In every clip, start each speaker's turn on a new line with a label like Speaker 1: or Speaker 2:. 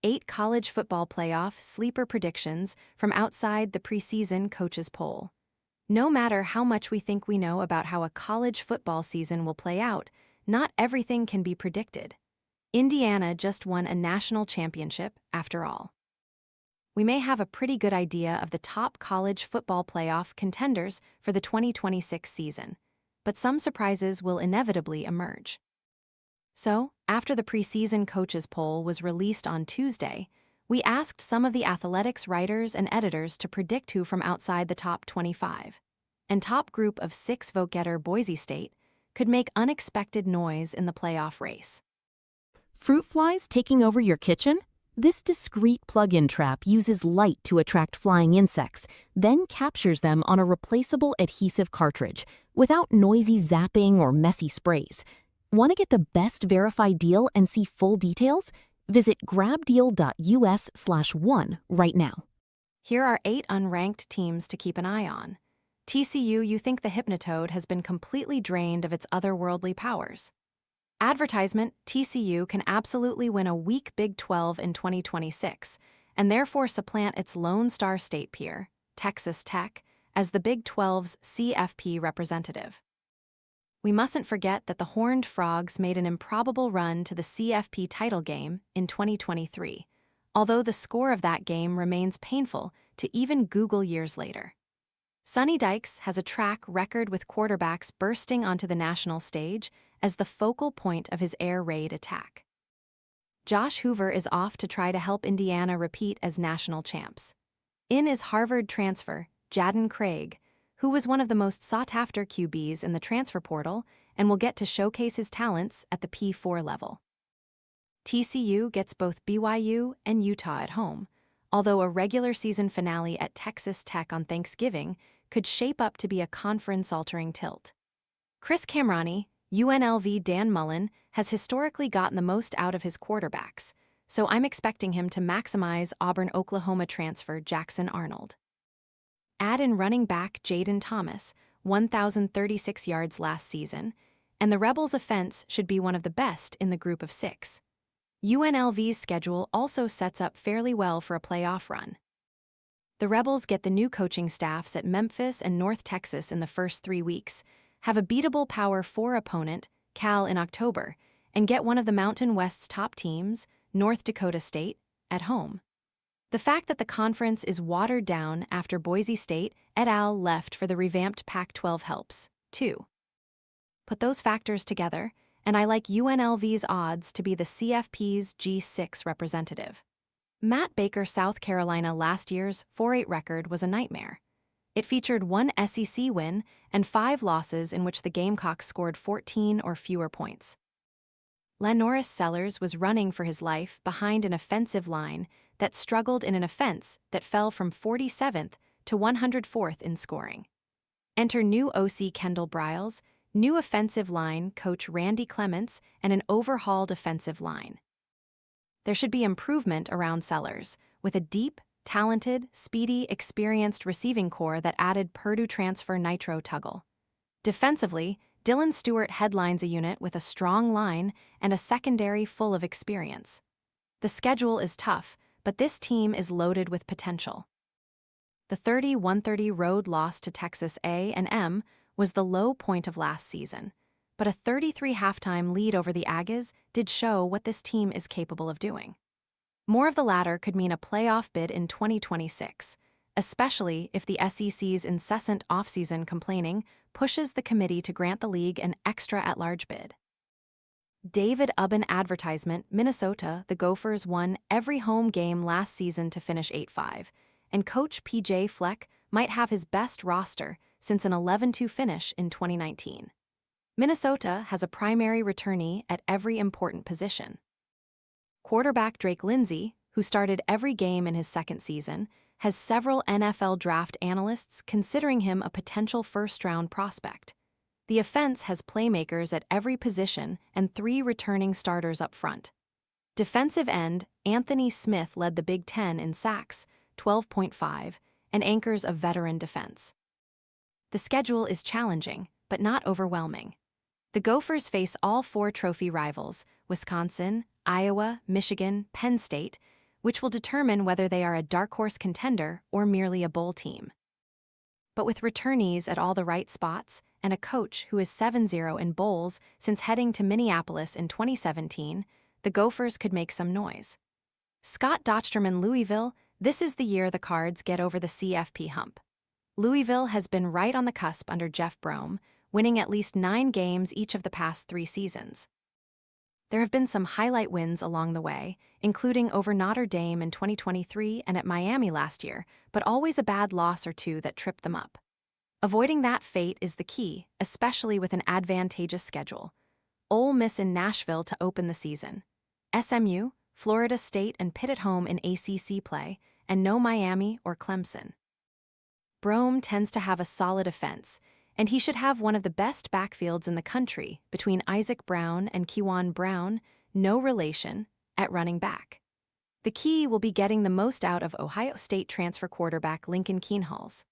Speaker 1: 8 college football playoff sleeper predictions from outside the preseason coaches poll. No matter how much we think we know about how a college football season will play out, not everything can be predicted. Indiana just won a national championship, after all. We may have a pretty good idea of the top college football playoff contenders for the 2026 season, but some surprises will inevitably emerge. So, after the preseason coaches poll was released on Tuesday, we asked some of the athletics writers and editors to predict who from outside the top 25, and top group of 6 vote-getter Boise State could make unexpected noise in the playoff race.
Speaker 2: Fruit flies taking over your kitchen? This discreet plug-in trap uses light to attract flying insects, then captures them on a replaceable adhesive cartridge without noisy zapping or messy sprays. Want to get the best verified deal and see full details? Visit grabdeal.us/one right now.
Speaker 1: Here are 8 unranked teams to keep an eye on. TCU, you think the Hypnotoad has been completely drained of its otherworldly powers. Advertisement: TCU can absolutely win a weak Big 12 in 2026, and therefore supplant its Lone Star State peer, Texas Tech, as the Big 12's CFP representative. We mustn't forget that the Horned Frogs made an improbable run to the CFP title game in 2023, although the score of that game remains painful to even Google years later. Sonny Dykes has a track record with quarterbacks bursting onto the national stage as the focal point of his air raid attack. Josh Hoover is off to try to help Indiana repeat as national champs. In is Harvard transfer Jadon Craig, who was one of the most sought-after QBs in the transfer portal and will get to showcase his talents at the P4 level. TCU gets both BYU and Utah at home, although a regular season finale at Texas Tech on Thanksgiving could shape up to be a conference-altering tilt. Chris Kamrani, UNLV Dan Mullen, has historically gotten the most out of his quarterbacks, so I'm expecting him to maximize Auburn-Oklahoma transfer Jackson Arnold. Add in running back Jaden Thomas, 1,036 yards last season, and the Rebels' offense should be one of the best in the group of 6. UNLV's schedule also sets up fairly well for a playoff run. The Rebels get the new coaching staffs at Memphis and North Texas in the first 3 weeks, have a beatable Power 4 opponent, Cal, in October, and get one of the Mountain West's top teams, North Dakota State, at home. The fact that the conference is watered down after Boise State et al. Left for the revamped Pac-12 helps, too. Put those factors together, and I like UNLV's odds to be the CFP's G6 representative. Matt Baker, South Carolina last year's 4-8 record was a nightmare. It featured 1 SEC win and 5 losses in which the Gamecocks scored 14 or fewer points. Lanoris Sellers was running for his life behind an offensive line that struggled in an offense that fell from 47th to 104th in scoring. Enter new OC Kendall Briles, new offensive line coach Randy Clements, and an overhauled offensive line. There should be improvement around Sellers, with a deep, talented, speedy, experienced receiving core that added Purdue transfer Nitro Tuggle. Defensively, Dylan Stewart headlines a unit with a strong line and a secondary full of experience. The schedule is tough, but this team is loaded with potential. The 30-130 road loss to Texas A&M was the low point of last season, but a 33 halftime lead over the Aggies did show what this team is capable of doing. More of the latter could mean a playoff bid in 2026, especially if the SEC's incessant offseason complaining pushes the committee to grant the league an extra at-large bid. David Ubben advertisement: Minnesota, the Gophers won every home game last season to finish 8-5, and coach P.J. Fleck might have his best roster since an 11-2 finish in 2019. Minnesota has a primary returnee at every important position. Quarterback Drake Lindsey, who started every game in his second season, has several NFL draft analysts considering him a potential first-round prospect. The offense has playmakers at every position and 3 returning starters up front. Defensive end Anthony Smith led the Big Ten in sacks, 12.5, and anchors a veteran defense. The schedule is challenging, but not overwhelming. The Gophers face all 4 trophy rivals, Wisconsin, Iowa, Michigan, Penn State, which will determine whether they are a dark horse contender or merely a bowl team. But with returnees at all the right spots and a coach who is 7-0 in bowls since heading to Minneapolis in 2017, the Gophers could make some noise. Scott Dochterman in Louisville, this is the year the Cards get over the CFP hump. Louisville has been right on the cusp under Jeff Brome, winning at least 9 games each of the past 3 seasons. There have been some highlight wins along the way, including over Notre Dame in 2023 and at Miami last year, but always a bad loss or two that tripped them up. Avoiding that fate is the key, especially with an advantageous schedule. Ole Miss in Nashville to open the season. SMU, Florida State and Pitt at home in ACC play, and no Miami or Clemson. Brome tends to have a solid offense, and he should have one of the best backfields in the country between Isaac Brown and Kewan Brown, no relation, at running back. The key will be getting the most out of Ohio State transfer quarterback Lincoln Kienholz.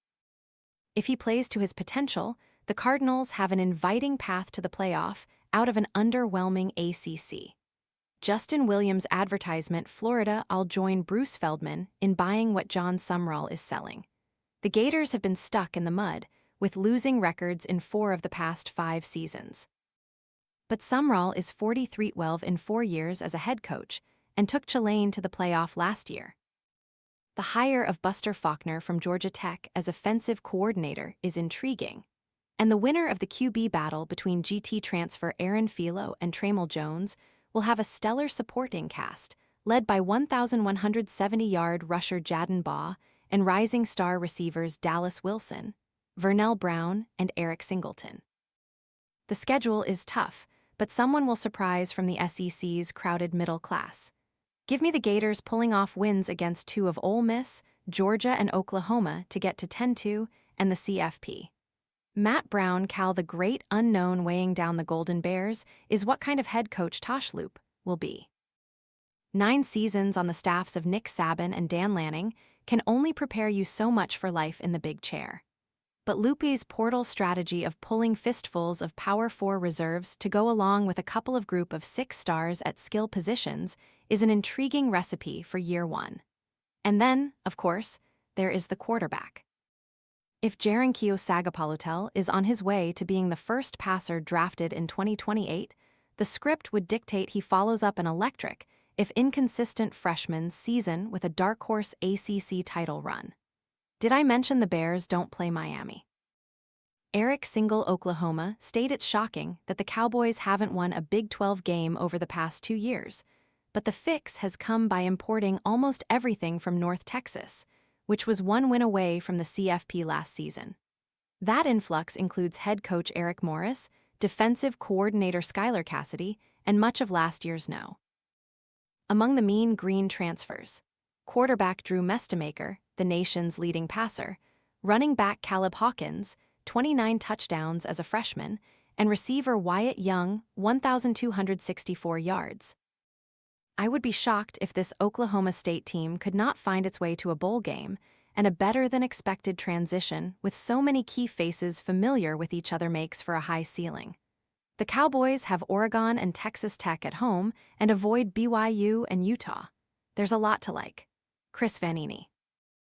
Speaker 1: If he plays to his potential, the Cardinals have an inviting path to the playoff out of an underwhelming ACC. Justin Williams' advertisement, Florida, I'll join Bruce Feldman in buying what John Sumrall is selling. The Gators have been stuck in the mud, with losing records in 4 of the past 5 seasons. But Sumrall is 43-12 in 4 years as a head coach and took Tulane to the playoff last year. The hire of Buster Faulkner from Georgia Tech as offensive coordinator is intriguing, and the winner of the QB battle between GT transfer Aaron Philo and Trammell Jones will have a stellar supporting cast, led by 1,170-yard rusher Jadon Baugh and rising star receivers Dallas Wilson, Vernell Brown, and Eric Singleton. The schedule is tough, but someone will surprise from the SEC's crowded middle class. Give me the Gators pulling off wins against 2 of Ole Miss, Georgia, and Oklahoma to get to 10-2 and the CFP. Matt Brown, Cal the great unknown weighing down the Golden Bears, is what kind of head coach Tosh Loop will be. 9 seasons on the staffs of Nick Saban and Dan Lanning can only prepare you so much for life in the big chair. But Loopy's portal strategy of pulling fistfuls of Power 4 reserves to go along with a couple of group of 6 stars at skill positions is an intriguing recipe for year 1. And then, of course, there is the quarterback. If Jerinkio Sagapalotel is on his way to being the first passer drafted in 2028, the script would dictate he follows up an electric, if inconsistent freshman season with a dark horse ACC title run. Did I mention the Bears don't play Miami? Eric Single, Oklahoma, State. It's shocking that the Cowboys haven't won a Big 12 game over the past 2 years, but the fix has come by importing almost everything from North Texas, which was 1 win away from the CFP last season. That influx includes head coach Eric Morris, defensive coordinator Skylar Cassidy, and much of last year's no. Among the Mean Green transfers, quarterback Drew Mestemaker, the nation's leading passer, running back Caleb Hawkins, 29 touchdowns as a freshman, and receiver Wyatt Young, 1,264 yards. I would be shocked if this Oklahoma State team could not find its way to a bowl game and a better-than-expected transition with so many key faces familiar with each other makes for a high ceiling. The Cowboys have Oregon and Texas Tech at home and avoid BYU and Utah. There's a lot to like. Chris Vanini.